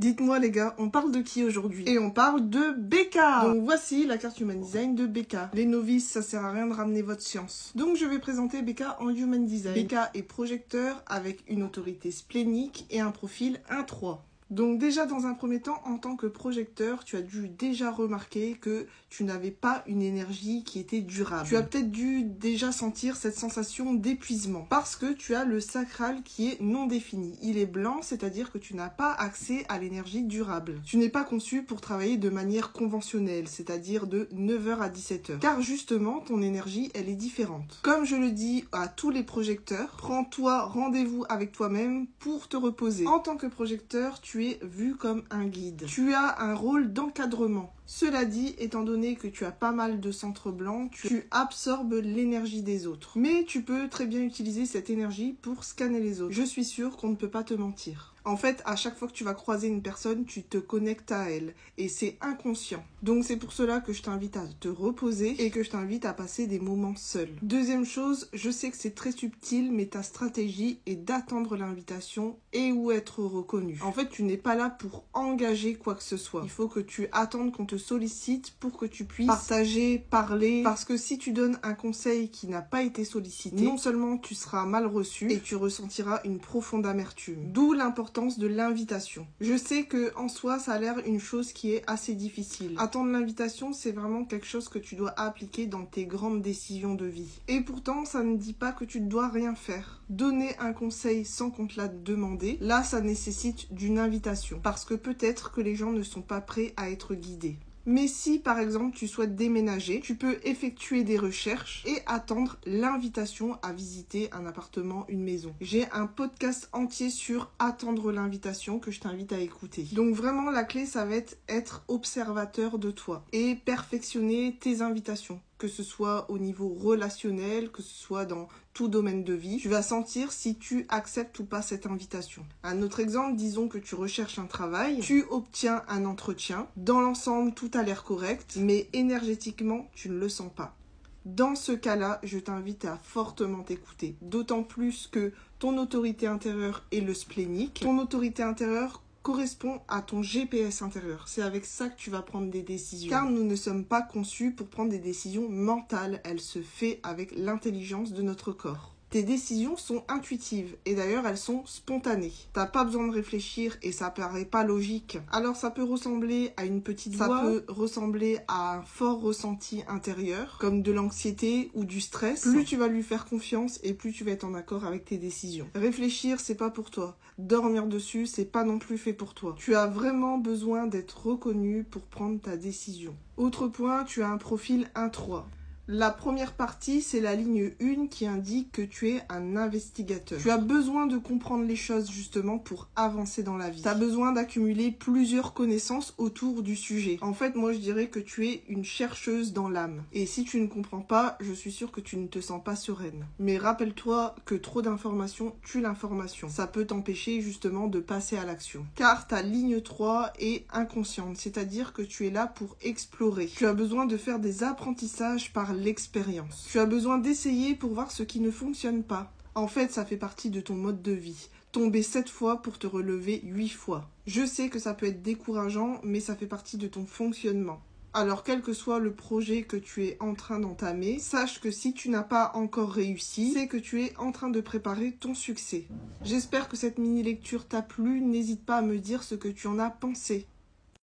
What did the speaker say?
Dites-moi les gars, on parle de qui aujourd'hui? Et on parle de Becca. Donc voici la carte Human Design de Becca. Les novices, ça sert à rien de ramener votre science. Donc je vais présenter Becca en Human Design. Becca est projecteur avec une autorité splénique et un profil 1-3. Donc déjà dans un premier temps, en tant que projecteur, tu as dû déjà remarquer que tu n'avais pas une énergie qui était durable. Tu as peut-être dû déjà sentir cette sensation d'épuisement parce que tu as le sacral qui est non défini. Il est blanc, c'est-à-dire que tu n'as pas accès à l'énergie durable. Tu n'es pas conçu pour travailler de manière conventionnelle, c'est-à-dire de 9h à 17h. Car justement, ton énergie, elle est différente. Comme je le dis à tous les projecteurs, prends-toi rendez-vous avec toi-même pour te reposer. En tant que projecteur, tu es vu comme un guide. Tu as un rôle d'encadrement. Cela dit, étant donné que tu as pas mal de centres blancs, tu absorbes l'énergie des autres. Mais tu peux très bien utiliser cette énergie pour scanner les autres. Je suis sûre qu'on ne peut pas te mentir. En fait, à chaque fois que tu vas croiser une personne, tu te connectes à elle. Et c'est inconscient. Donc c'est pour cela que je t'invite à te reposer et que je t'invite à passer des moments seuls. Deuxième chose, je sais que c'est très subtil, mais ta stratégie est d'attendre l'invitation et ou être reconnu. En fait, tu n'es pas là pour engager quoi que ce soit. Il faut que tu attendes qu'on te sollicite pour que tu puisses partager, parler. Parce que si tu donnes un conseil qui n'a pas été sollicité, non seulement tu seras mal reçu et tu ressentiras une profonde amertume. D'où l'importance de l'invitation. Je sais que en soi, ça a l'air une chose qui est assez difficile. Attendre l'invitation, c'est vraiment quelque chose que tu dois appliquer dans tes grandes décisions de vie. Et pourtant, ça ne dit pas que tu ne dois rien faire. Donner un conseil sans qu'on te l'a demandé, là, ça nécessite d'une invitation. Parce que peut-être que les gens ne sont pas prêts à être guidés. Mais si, par exemple, tu souhaites déménager, tu peux effectuer des recherches et attendre l'invitation à visiter un appartement, une maison. J'ai un podcast entier sur attendre l'invitation que je t'invite à écouter. Donc vraiment, la clé, ça va être observateur de toi et perfectionner tes invitations. Que ce soit au niveau relationnel, que ce soit dans tout domaine de vie, tu vas sentir si tu acceptes ou pas cette invitation. Un autre exemple, disons que tu recherches un travail, tu obtiens un entretien, dans l'ensemble tout a l'air correct, mais énergétiquement tu ne le sens pas. Dans ce cas-là, je t'invite à fortement t'écouter, d'autant plus que ton autorité intérieure est le splénique. Ton autorité intérieure correspond à ton GPS intérieur. C'est avec ça que tu vas prendre des décisions. Car nous ne sommes pas conçus pour prendre des décisions mentales. Elle se fait avec l'intelligence de notre corps. Tes décisions sont intuitives et d'ailleurs elles sont spontanées. T'as pas besoin de réfléchir et ça paraît pas logique. Alors ça peut ressembler à une petite voix, ça peut ressembler à un fort ressenti intérieur, comme de l'anxiété ou du stress. Plus tu vas lui faire confiance et plus tu vas être en accord avec tes décisions. Réfléchir, c'est pas pour toi. Dormir dessus, c'est pas non plus fait pour toi. Tu as vraiment besoin d'être reconnu pour prendre ta décision. Autre point, tu as un profil 1-3. La première partie, c'est la ligne 1 qui indique que tu es un investigateur. Tu as besoin de comprendre les choses justement pour avancer dans la vie. Tu as besoin d'accumuler plusieurs connaissances autour du sujet. En fait, moi je dirais que tu es une chercheuse dans l'âme. Et si tu ne comprends pas, je suis sûre que tu ne te sens pas sereine. Mais rappelle-toi que trop d'informations tue l'information. Ça peut t'empêcher justement de passer à l'action. Car ta ligne 3 est inconsciente, c'est-à-dire que tu es là pour explorer. Tu as besoin de faire des apprentissages par l'expérience. Tu as besoin d'essayer pour voir ce qui ne fonctionne pas. En fait, ça fait partie de ton mode de vie. Tomber 7 fois pour te relever 8 fois. Je sais que ça peut être décourageant, mais ça fait partie de ton fonctionnement. Alors, quel que soit le projet que tu es en train d'entamer, sache que si tu n'as pas encore réussi, c'est que tu es en train de préparer ton succès. J'espère que cette mini-lecture t'a plu. N'hésite pas à me dire ce que tu en as pensé.